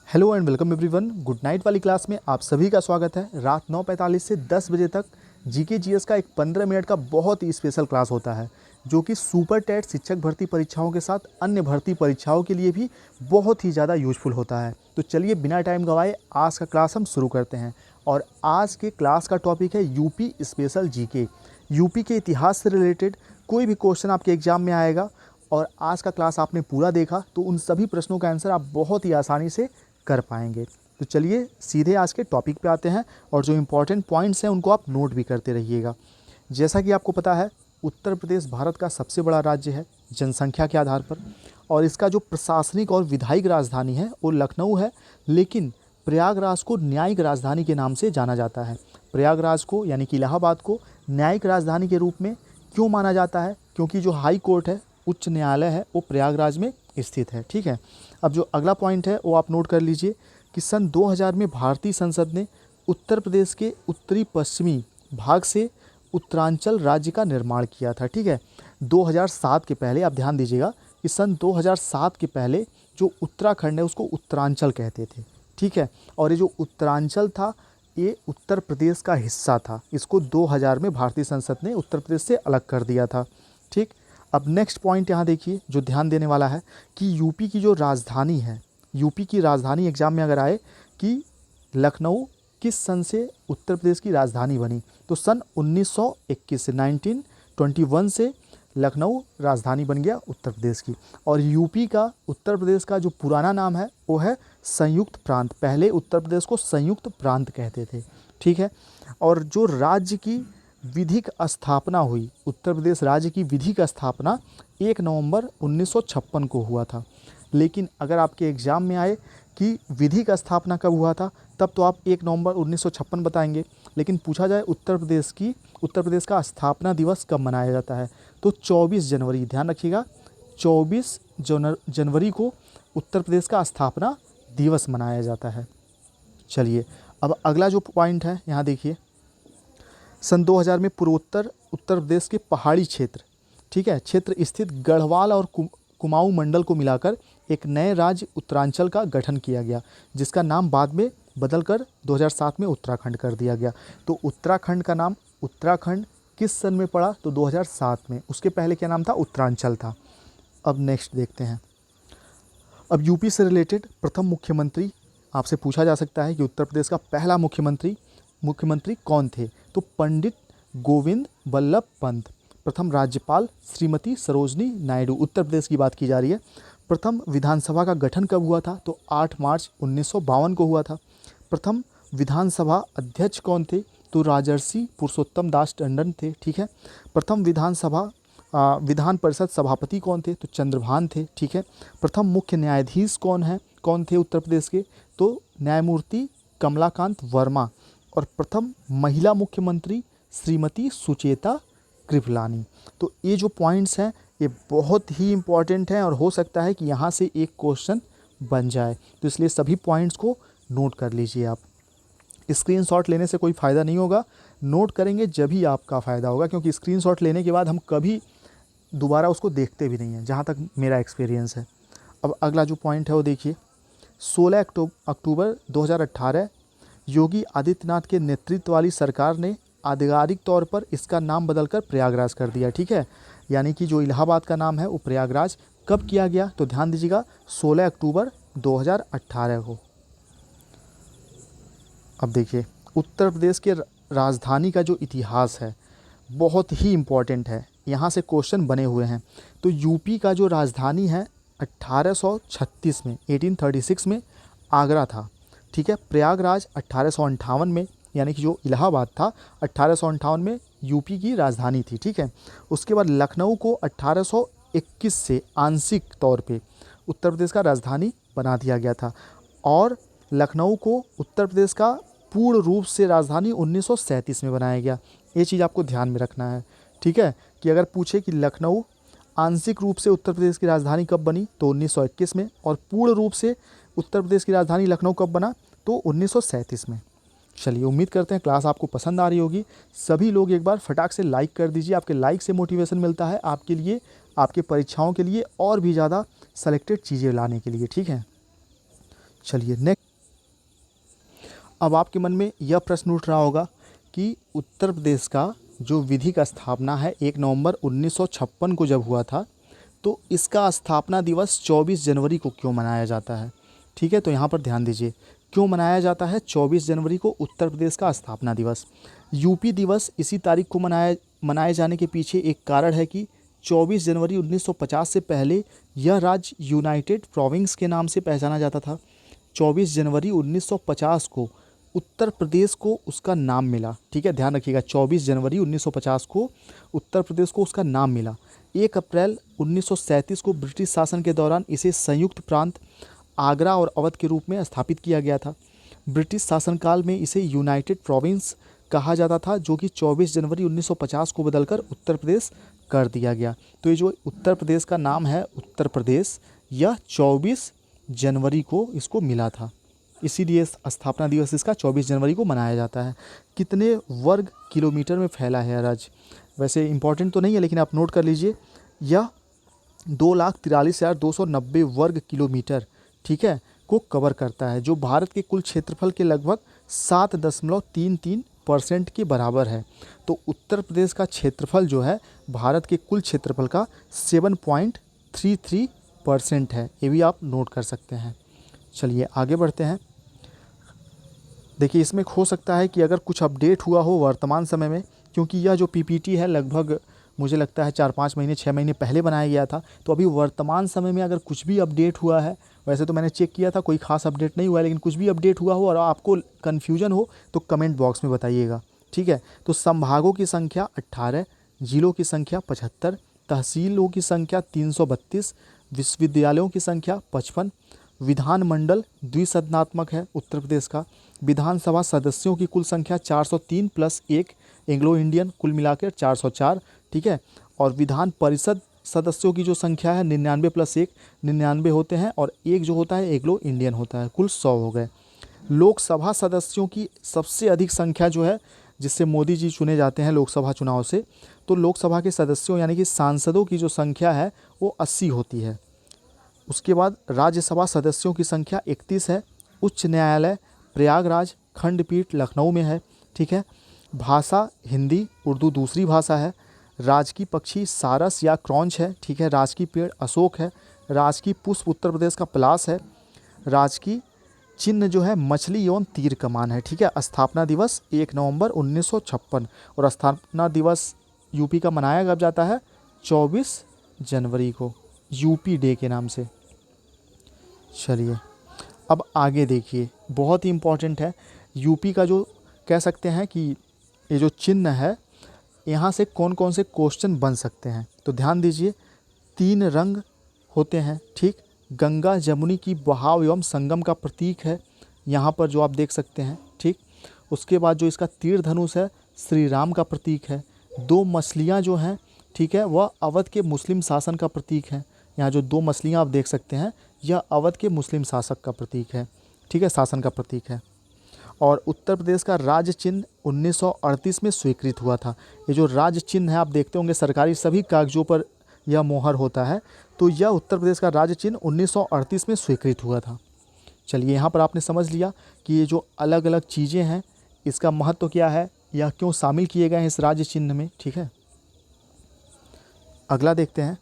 Hello and welcome everyone. Good night वाली class में आप सभी का स्वागत है। रात 9:45 से 10 बजे तक जीके जीएस का एक 15 मिनट का बहुत ही स्पेशल क्लास होता है, जो कि सुपर टेट शिक्षक भर्ती परीक्षाओं के साथ अन्य भर्ती परीक्षाओं के लिए भी बहुत ही ज़्यादा यूजफुल होता है। तो चलिए बिना टाइम गवाए आज का क्लास हम शुरू करते हैं। और आज के क्लास का टॉपिक है यूपी स्पेशल जीके। यूपी के इतिहास से रिलेटेड कोई भी क्वेश्चन आपके एग्जाम में आएगा और आज का क्लास आपने पूरा देखा तो उन सभी प्रश्नों का आंसर आप बहुत ही आसानी से कर पाएंगे। तो चलिए सीधे आज के टॉपिक पे आते हैं और जो इम्पोर्टेंट पॉइंट्स हैं उनको आप नोट भी करते रहिएगा। जैसा कि आपको पता है, उत्तर प्रदेश भारत का सबसे बड़ा राज्य है जनसंख्या के आधार पर, और इसका जो प्रशासनिक और विधायिक राजधानी है वो लखनऊ है। लेकिन प्रयागराज को न्यायिक राजधानी के नाम से जाना जाता है। प्रयागराज को यानी कि इलाहाबाद को न्यायिक राजधानी के रूप में क्यों माना जाता है? क्योंकि जो हाई कोर्ट है, उच्च न्यायालय है, वो प्रयागराज में स्थित है। ठीक है, अब जो अगला पॉइंट है वो आप नोट कर लीजिए कि सन 2000 में भारतीय संसद ने उत्तर प्रदेश के उत्तरी पश्चिमी भाग से उत्तरांचल राज्य का निर्माण किया था। ठीक है, 2007 के पहले आप ध्यान दीजिएगा कि सन 2007 के पहले जो उत्तराखंड है उसको उत्तरांचल कहते थे। ठीक है, और ये जो उत्तरांचल था ये उत्तर प्रदेश का हिस्सा था। इसको 2000 में भारतीय संसद ने उत्तर प्रदेश से अलग कर दिया था। ठीक, अब नेक्स्ट पॉइंट यहाँ देखिए जो ध्यान देने वाला है कि यूपी की जो राजधानी है, यूपी की राजधानी एग्जाम में अगर आए कि लखनऊ किस सन से उत्तर प्रदेश की राजधानी बनी, तो सन 1921 से 1921 से लखनऊ राजधानी बन गया उत्तर प्रदेश की। और यूपी का उत्तर प्रदेश का जो पुराना नाम है वो है संयुक्त प्रांत। पहले उत्तर प्रदेश को संयुक्त प्रांत कहते थे। ठीक है, और जो राज्य की विधिक स्थापना हुई, उत्तर प्रदेश राज्य की विधिक स्थापना 1 नवंबर 1956 को हुआ था। लेकिन अगर आपके एग्ज़ाम में आए कि विधिक स्थापना कब हुआ था, तब तो आप 1 नवंबर 1956 बताएंगे। लेकिन पूछा जाए उत्तर प्रदेश का स्थापना दिवस कब मनाया जाता है, तो 24 जनवरी, ध्यान रखिएगा 24 जनवरी को उत्तर प्रदेश का स्थापना दिवस मनाया जाता है। चलिए अब अगला जो पॉइंट है यहाँ देखिए, सन 2000 में पूर्वोत्तर उत्तर प्रदेश के पहाड़ी क्षेत्र, ठीक है, क्षेत्र स्थित गढ़वाल और कुमाऊं मंडल को मिलाकर एक नए राज्य उत्तरांचल का गठन किया गया, जिसका नाम बाद में बदलकर 2007 में उत्तराखंड कर दिया गया। तो उत्तराखंड का नाम उत्तराखंड किस सन में पड़ा, तो 2007 में। उसके पहले क्या नाम था, उत्तरांचल था। अब नेक्स्ट देखते हैं। अब यूपी से रिलेटेड प्रथम मुख्यमंत्री आपसे पूछा जा सकता है कि उत्तर प्रदेश का पहला मुख्यमंत्री कौन थे, तो पंडित गोविंद बल्लभ पंत। प्रथम राज्यपाल श्रीमती सरोजनी नायडू। उत्तर प्रदेश की बात की जा रही है। प्रथम विधानसभा का गठन कब हुआ था, तो 8 मार्च 1952 को हुआ था। प्रथम विधानसभा अध्यक्ष कौन थे, तो राजर्षि पुरुषोत्तम दास टंडन थे। ठीक है, प्रथम विधान परिषद सभापति कौन थे, तो चंद्रभान थे। ठीक है, प्रथम मुख्य न्यायाधीश कौन थे उत्तर प्रदेश के, तो न्यायमूर्ति कमलाकांत वर्मा। और प्रथम महिला मुख्यमंत्री श्रीमती सुचेता कृपलानी। तो ये जो पॉइंट्स हैं ये बहुत ही इम्पॉर्टेंट हैं और हो सकता है कि यहाँ से एक क्वेश्चन बन जाए, तो इसलिए सभी पॉइंट्स को नोट कर लीजिए। आप स्क्रीनशॉट लेने से कोई फ़ायदा नहीं होगा, नोट करेंगे जब ही आपका फ़ायदा होगा, क्योंकि स्क्रीनशॉट लेने के बाद हम कभी दोबारा उसको देखते भी नहीं हैं, जहाँ तक मेरा एक्सपीरियंस है। अब अगला जो पॉइंट है वो देखिए, 16 अक्टूबर 2018 योगी आदित्यनाथ के नेतृत्व वाली सरकार ने आधिकारिक तौर पर इसका नाम बदलकर प्रयागराज कर दिया। ठीक है, यानी कि जो इलाहाबाद का नाम है वो प्रयागराज कब किया गया, तो ध्यान दीजिएगा 16 अक्टूबर 2018 को। अब देखिए उत्तर प्रदेश के राजधानी का जो इतिहास है बहुत ही इम्पॉर्टेंट है, यहाँ से क्वेश्चन बने हुए हैं। तो यूपी का जो राजधानी है 1836 में 1836 में आगरा था। ठीक है, प्रयागराज 1858 में, यानी कि जो इलाहाबाद था 1858 में यूपी की राजधानी थी। ठीक है, उसके बाद लखनऊ को 1821 से आंशिक तौर पे उत्तर प्रदेश का राजधानी बना दिया गया था, और लखनऊ को उत्तर प्रदेश का पूर्ण रूप से राजधानी 1937 में बनाया गया। ये चीज़ आपको ध्यान में रखना है। ठीक है, कि अगर पूछे कि लखनऊ आंशिक रूप से उत्तर प्रदेश की राजधानी कब बनी, तो 1921 में, और पूर्ण रूप से उत्तर प्रदेश की राजधानी लखनऊ कब बना, तो 1937 में। चलिए उम्मीद करते हैं क्लास आपको पसंद आ रही होगी। सभी लोग एक बार फटाक से लाइक कर दीजिए, आपके लाइक से मोटिवेशन मिलता है आपके लिए, आपके परीक्षाओं के लिए और भी ज़्यादा सेलेक्टेड चीज़ें लाने के लिए। ठीक है, चलिए नेक्स्ट, अब आपके मन में यह प्रश्न उठ रहा होगा कि उत्तर प्रदेश का जो विधिक स्थापना है 1 नवंबर 1956 को जब हुआ था, तो इसका स्थापना दिवस 24 जनवरी को क्यों मनाया जाता है। ठीक है, तो यहाँ पर ध्यान दीजिए, क्यों मनाया जाता है 24 जनवरी को उत्तर प्रदेश का स्थापना दिवस। यूपी दिवस इसी तारीख को मनाए जाने के पीछे एक कारण है कि 24 जनवरी 1950 से पहले यह राज्य यूनाइटेड प्रोविंस के नाम से पहचाना जाता था। 24 जनवरी 1950 को उत्तर प्रदेश को उसका नाम मिला। ठीक है, ध्यान रखिएगा, 24 जनवरी 1950 को उत्तर प्रदेश को उसका नाम मिला। 1 अप्रैल 1937 को ब्रिटिश शासन के दौरान इसे संयुक्त प्रांत आगरा और अवध के रूप में स्थापित किया गया था। ब्रिटिश शासनकाल में इसे यूनाइटेड प्रोविंस कहा जाता था, जो कि 24 जनवरी 1950 को बदलकर उत्तर प्रदेश कर दिया गया। तो ये जो उत्तर प्रदेश का नाम है उत्तर प्रदेश, यह 24 जनवरी को इसको मिला था, इसीलिए स्थापना दिवस इसका 24 जनवरी को मनाया जाता है। कितने वर्ग किलोमीटर में फैला है राज्य, वैसे इंपॉर्टेंट तो नहीं है लेकिन आप नोट कर लीजिए, यह 2,43,290 वर्ग किलोमीटर, ठीक है, को कवर करता है, जो भारत के कुल क्षेत्रफल के लगभग 7.33% के बराबर है। तो उत्तर प्रदेश का क्षेत्रफल जो है भारत के कुल क्षेत्रफल का 7.33% है, ये भी आप नोट कर सकते हैं। चलिए आगे बढ़ते हैं। देखिए, इसमें हो सकता है कि अगर कुछ अपडेट हुआ हो वर्तमान समय में, क्योंकि यह जो पीपीटी है लगभग मुझे लगता है 4-5 महीने 6 महीने पहले बनाया गया था, तो अभी वर्तमान समय में अगर कुछ भी अपडेट हुआ है, वैसे तो मैंने चेक किया था कोई खास अपडेट नहीं हुआ है, लेकिन कुछ भी अपडेट हुआ हो और आपको कन्फ्यूजन हो तो कमेंट बॉक्स में बताइएगा। ठीक है, तो संभागों की संख्या 18, जिलों की संख्या 75, तहसीलों की संख्या 332, विश्वविद्यालयों की संख्या 55, विधानमंडल द्विसदनात्मक है उत्तर प्रदेश का, विधानसभा सदस्यों की कुल संख्या 403 प्लस 1 एंग्लो इंडियन, कुल मिलाकर 404। ठीक है, और विधान परिषद सदस्यों की जो संख्या है 99 प्लस 1 99 होते हैं, और एक जो होता है एंग्लो इंडियन होता है, कुल 100 हो गए। लोकसभा सदस्यों की सबसे अधिक संख्या जो है, जिससे मोदी जी चुने जाते हैं लोकसभा चुनाव से, तो लोकसभा के सदस्यों यानी कि सांसदों की जो संख्या है वो 80 होती है। उसके बाद राज्यसभा सदस्यों की संख्या 31 है। उच्च न्यायालय प्रयागराज खंडपीठ लखनऊ में है। ठीक है, भाषा हिंदी, उर्दू दूसरी भाषा है। राजकीय पक्षी सारस या क्रॉन्च है। ठीक है, राजकीय पेड़ अशोक है। राजकीय पुष्प उत्तर प्रदेश का पलास है। राजकीय चिन्ह जो है मछली एवं तीर कमान है। ठीक है, स्थापना दिवस 1 नवंबर 1956, और स्थापना दिवस यूपी का मनाया कब जाता है 24 जनवरी को, यूपी डे के नाम से। चलिए अब आगे देखिए, बहुत ही इम्पॉर्टेंट है यूपी का जो कह सकते हैं कि ये जो चिन्ह है, यहाँ से कौन कौन से क्वेश्चन बन सकते हैं, तो ध्यान दीजिए। 3 रंग होते हैं। ठीक, गंगा जमुनी की बहाव एवं संगम का प्रतीक है यहाँ पर जो आप देख सकते हैं। ठीक, उसके बाद जो इसका तीर धनुष है श्री राम का प्रतीक है। 2 मछलियाँ जो हैं, ठीक है, वह अवध के मुस्लिम शासन का प्रतीक है। यहाँ जो 2 मछलियाँ आप देख सकते हैं, यह अवध के मुस्लिम शासक का प्रतीक है। ठीक है, शासन का प्रतीक है। और उत्तर प्रदेश का राज्य चिन्ह 1938 में स्वीकृत हुआ था। ये जो राज्य चिन्ह है आप देखते होंगे सरकारी सभी कागजों पर यह मोहर होता है, तो यह उत्तर प्रदेश का राज्य चिन्ह 1938 में स्वीकृत हुआ था। चलिए, यहाँ पर आपने समझ लिया कि ये जो अलग अलग चीज़ें हैं इसका महत्व क्या है, या क्यों शामिल किए गए हैं इस राज्य चिन्ह में। ठीक है, अगला देखते हैं।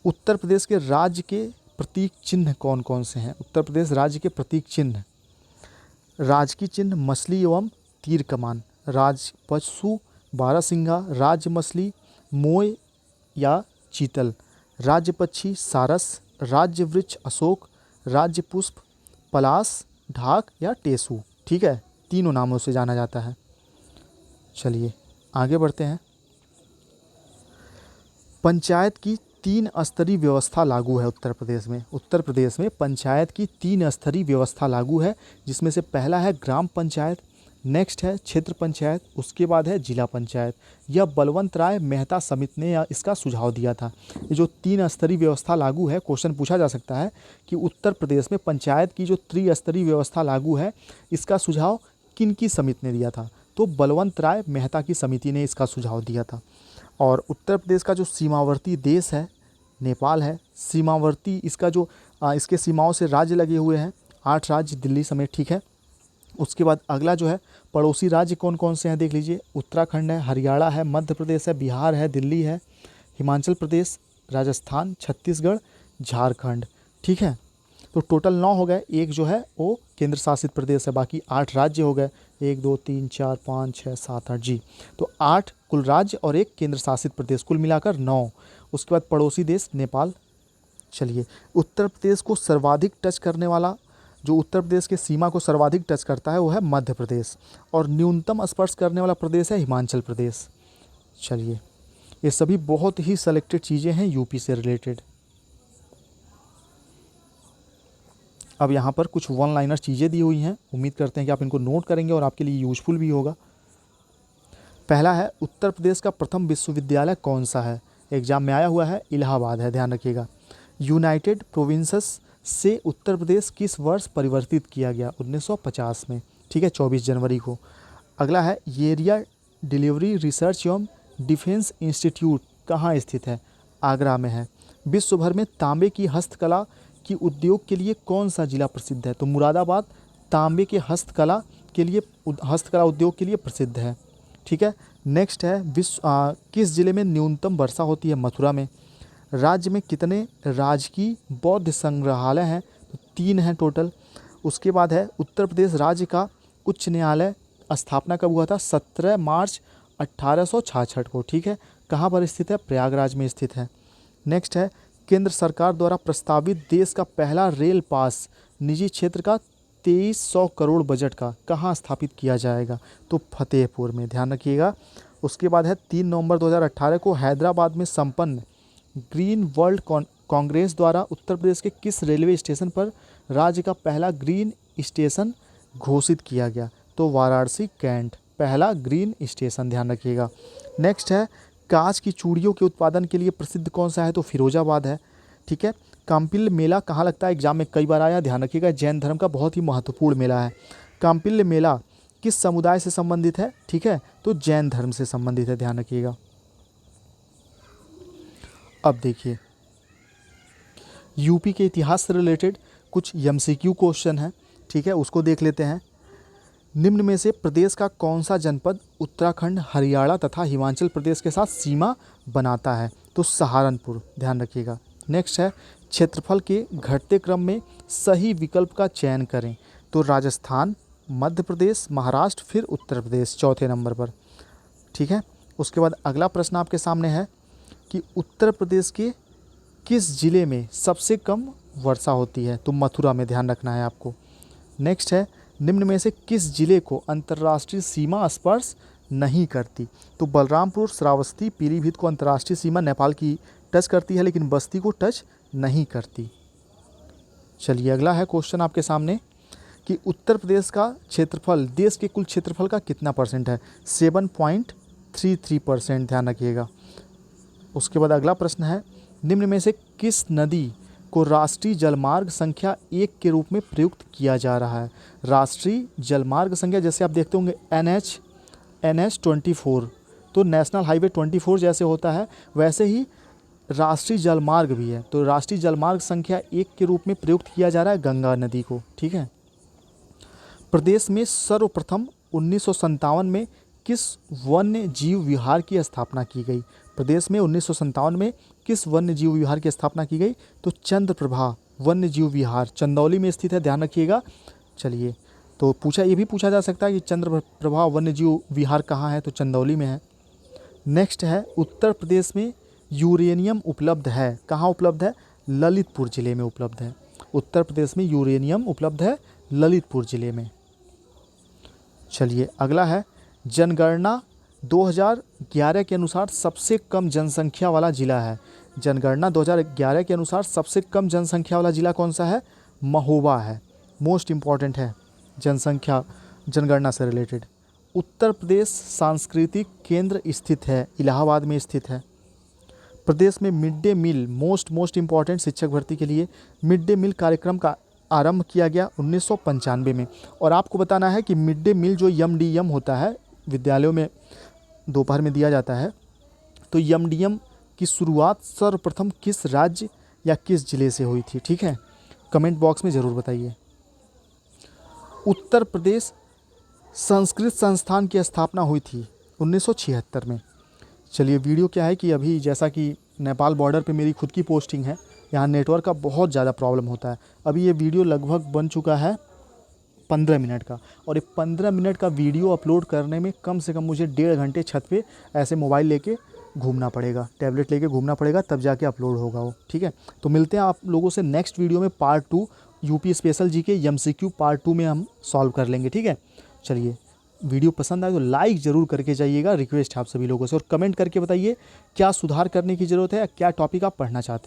उत्तर प्रदेश के राज्य के प्रतीक चिन्ह कौन कौन से हैं। उत्तर प्रदेश राज्य के प्रतीक चिन्ह, राजकीय चिन्ह मछली एवं तीर कमान, राज पशु बारहसिंगा, राज्य मछली मोय या चीतल, राज्य पक्षी सारस, राज्य वृक्ष अशोक, राज्य पुष्प पलास, ढाक या टेसू। ठीक है, तीनों नामों से जाना जाता है। चलिए आगे बढ़ते हैं। पंचायत की 3 स्तरीय व्यवस्था लागू है उत्तर प्रदेश में। उत्तर प्रदेश में पंचायत की 3 स्तरीय व्यवस्था लागू है, जिसमें से पहला है ग्राम पंचायत, नेक्स्ट है क्षेत्र पंचायत, उसके बाद है जिला पंचायत। यह बलवंत राय मेहता समिति ने इसका सुझाव दिया था। ये जो 3 स्तरीय व्यवस्था लागू है, क्वेश्चन पूछा जा सकता है कि उत्तर प्रदेश में पंचायत की जो त्रिस्तरीय व्यवस्था लागू है, इसका सुझाव किन की समिति ने दिया था, तो बलवंत राय मेहता की समिति ने इसका सुझाव दिया था। और उत्तर प्रदेश का जो सीमावर्ती देश है नेपाल है, सीमावर्ती इसका जो इसके सीमाओं से राज्य लगे हुए हैं, 8 राज्य दिल्ली समेत, ठीक है। उसके बाद अगला जो है पड़ोसी राज्य कौन कौन से हैं देख लीजिए, उत्तराखंड है, हरियाणा है, मध्य प्रदेश है, बिहार है, दिल्ली है, हिमाचल प्रदेश, राजस्थान, छत्तीसगढ़, झारखंड, ठीक है। तो टोटल 9 हो गए, एक जो है वो केंद्र शासित प्रदेश है, बाकी 8 राज्य हो गए, 1 2 3 4 5 6 7 8 जी। तो 8 कुल राज्य और एक केंद्र शासित प्रदेश, कुल मिलाकर 9। उसके बाद पड़ोसी देश नेपाल। चलिए, उत्तर प्रदेश को सर्वाधिक टच करने वाला, जो उत्तर प्रदेश के सीमा को सर्वाधिक टच करता है वो है मध्य प्रदेश, और न्यूनतम स्पर्श करने वाला प्रदेश है हिमाचल प्रदेश। चलिए, ये सभी बहुत ही सेलेक्टेड चीज़ें हैं यूपी से रिलेटेड। अब यहाँ पर कुछ वन लाइनर चीज़ें दी हुई हैं, उम्मीद करते हैं कि आप इनको नोट करेंगे और आपके लिए यूजफुल भी होगा। पहला है, उत्तर प्रदेश का प्रथम विश्वविद्यालय कौन सा है? एग्जाम में आया हुआ है, इलाहाबाद है, ध्यान रखिएगा। यूनाइटेड प्रोविंसेस से उत्तर प्रदेश किस वर्ष परिवर्तित किया गया? 1950 में, ठीक है, 24 जनवरी को। अगला है, एरिया डिलीवरी रिसर्च एवं डिफेंस इंस्टीट्यूट कहाँ स्थित है? आगरा में है। विश्व भर में तांबे की हस्तकला की उद्योग के लिए कौन सा जिला प्रसिद्ध है? तो मुरादाबाद तांबे के हस्तकला उद्योग के लिए प्रसिद्ध है, ठीक है। नेक्स्ट है, किस जिले में न्यूनतम वर्षा होती है? मथुरा में। राज्य में कितने राजकीय बौद्ध संग्रहालय हैं? तो 3 हैं टोटल। उसके बाद है, उत्तर प्रदेश राज्य का उच्च न्यायालय स्थापना कब हुआ था? 17 मार्च 1866 को, ठीक है। कहाँ पर स्थित है? प्रयागराज में स्थित है। नेक्स्ट है, केंद्र सरकार द्वारा प्रस्तावित देश का पहला रेल पास निजी क्षेत्र का 2300 करोड़ बजट का कहाँ स्थापित किया जाएगा? तो फतेहपुर में, ध्यान रखिएगा। उसके बाद है, 3 नवंबर 2018 को हैदराबाद में संपन्न ग्रीन वर्ल्ड कांग्रेस द्वारा उत्तर प्रदेश के किस रेलवे स्टेशन पर राज्य का पहला ग्रीन स्टेशन घोषित किया गया? तो वाराणसी कैंट, पहला ग्रीन स्टेशन, ध्यान रखिएगा। नेक्स्ट है, कांच की चूड़ियों के उत्पादन के लिए प्रसिद्ध कौन सा है? तो फिरोजाबाद है, ठीक है। काम्पिल्य मेला कहाँ लगता है? एग्जाम में कई बार आया, ध्यान रखिएगा। जैन धर्म का बहुत ही महत्वपूर्ण मेला है। काम्पिल्य मेला किस समुदाय से संबंधित है? ठीक है, तो जैन धर्म से संबंधित है, ध्यान रखिएगा। अब देखिए, यूपी के इतिहास से रिलेटेड कुछ एमसीक्यू क्वेश्चन है, ठीक है, उसको देख लेते हैं। निम्न में से प्रदेश का कौन सा जनपद उत्तराखंड, हरियाणा तथा हिमाचल प्रदेश के साथ सीमा बनाता है? तो सहारनपुर, ध्यान रखिएगा। नेक्स्ट है, क्षेत्रफल के घटते क्रम में सही विकल्प का चयन करें। तो राजस्थान, मध्य प्रदेश, महाराष्ट्र, फिर उत्तर प्रदेश चौथे नंबर पर, ठीक है। उसके बाद अगला प्रश्न आपके सामने है कि उत्तर प्रदेश के किस जिले में सबसे कम वर्षा होती है? तो मथुरा में, ध्यान रखना है आपको। नेक्स्ट है, निम्न में से किस जिले को अंतर्राष्ट्रीय सीमा स्पर्श नहीं करती? तो बलरामपुर, श्रावस्ती, पीलीभीत को अंतर्राष्ट्रीय सीमा नेपाल की टच करती है, लेकिन बस्ती को टच नहीं करती। चलिए, अगला है क्वेश्चन आपके सामने कि उत्तर प्रदेश का क्षेत्रफल देश के कुल क्षेत्रफल का कितना परसेंट है? 7.33%, ध्यान रखिएगा। उसके बाद अगला प्रश्न है, निम्न में से किस नदी को राष्ट्रीय जलमार्ग संख्या 1 के रूप में प्रयुक्त किया जा रहा है? राष्ट्रीय जलमार्ग संख्या, जैसे आप देखते होंगे NH 24, तो नेशनल हाईवे 24 जैसे होता है, वैसे ही राष्ट्रीय जलमार्ग भी है। तो राष्ट्रीय जलमार्ग संख्या 1 के रूप में प्रयुक्त किया जा रहा है गंगा नदी को, ठीक है। प्रदेश में सर्वप्रथम 1957 में किस वन्य जीव विहार की स्थापना की गई? प्रदेश में 1957 में किस वन्य जीव विहार की स्थापना की गई? तो चंद्रप्रभा वन्य जीव विहार चंदौली में स्थित है, ध्यान रखिएगा। चलिए, तो ये भी पूछा जा सकता है कि चंद्रप्रभा वन्य जीव विहार कहाँ है? तो चंदौली में है। नेक्स्ट है, उत्तर प्रदेश में यूरेनियम उपलब्ध है, कहाँ उपलब्ध है? ललितपुर जिले में उपलब्ध है। उत्तर प्रदेश में यूरेनियम उपलब्ध है ललितपुर जिले में। चलिए, अगला है, जनगणना 2011 के अनुसार सबसे कम जनसंख्या वाला जिला है। जनगणना 2011 के अनुसार सबसे कम जनसंख्या वाला जिला कौन सा है? महोबा है, मोस्ट इम्पॉर्टेंट है जनगणना से रिलेटेड। उत्तर प्रदेश सांस्कृतिक केंद्र स्थित है, इलाहाबाद में स्थित है। प्रदेश में mid day meal, most important शिक्षक भर्ती के लिए, मिड डे मील कार्यक्रम का आरंभ किया गया 1995 में। और आपको बताना है कि मिड डे मील जो MDM होता है, विद्यालयों में दोपहर में दिया जाता है, तो MDM की शुरुआत सर्वप्रथम किस राज्य या किस जिले से हुई थी? ठीक है, कमेंट बॉक्स में ज़रूर बताइए। उत्तर प्रदेश संस्कृत संस्थान की स्थापना हुई थी 1976 में। चलिए, वीडियो क्या है कि अभी जैसा कि नेपाल बॉर्डर पे मेरी खुद की पोस्टिंग है, यहाँ नेटवर्क का बहुत ज़्यादा प्रॉब्लम होता है। अभी ये वीडियो लगभग बन चुका है 15 मिनट का, और ये 15 मिनट का वीडियो अपलोड करने में कम से कम मुझे 1.5 घंटे छत पे ऐसे मोबाइल लेके घूमना पड़ेगा, टैबलेट लेके घूमना पड़ेगा, तब जाके अपलोड होगा वो। ठीक है, तो मिलते हैं आप लोगों से नेक्स्ट वीडियो में। Part 2 UP special GK MCQ part 2 में हम सॉल्व कर लेंगे। ठीक है, चलिए, वीडियो पसंद आए तो लाइक ज़रूर करके जाइएगा, रिक्वेस्ट है आप सभी लोगों से, और कमेंट करके बताइए क्या सुधार करने की ज़रूरत है या क्या टॉपिक आप पढ़ना चाहते हैं।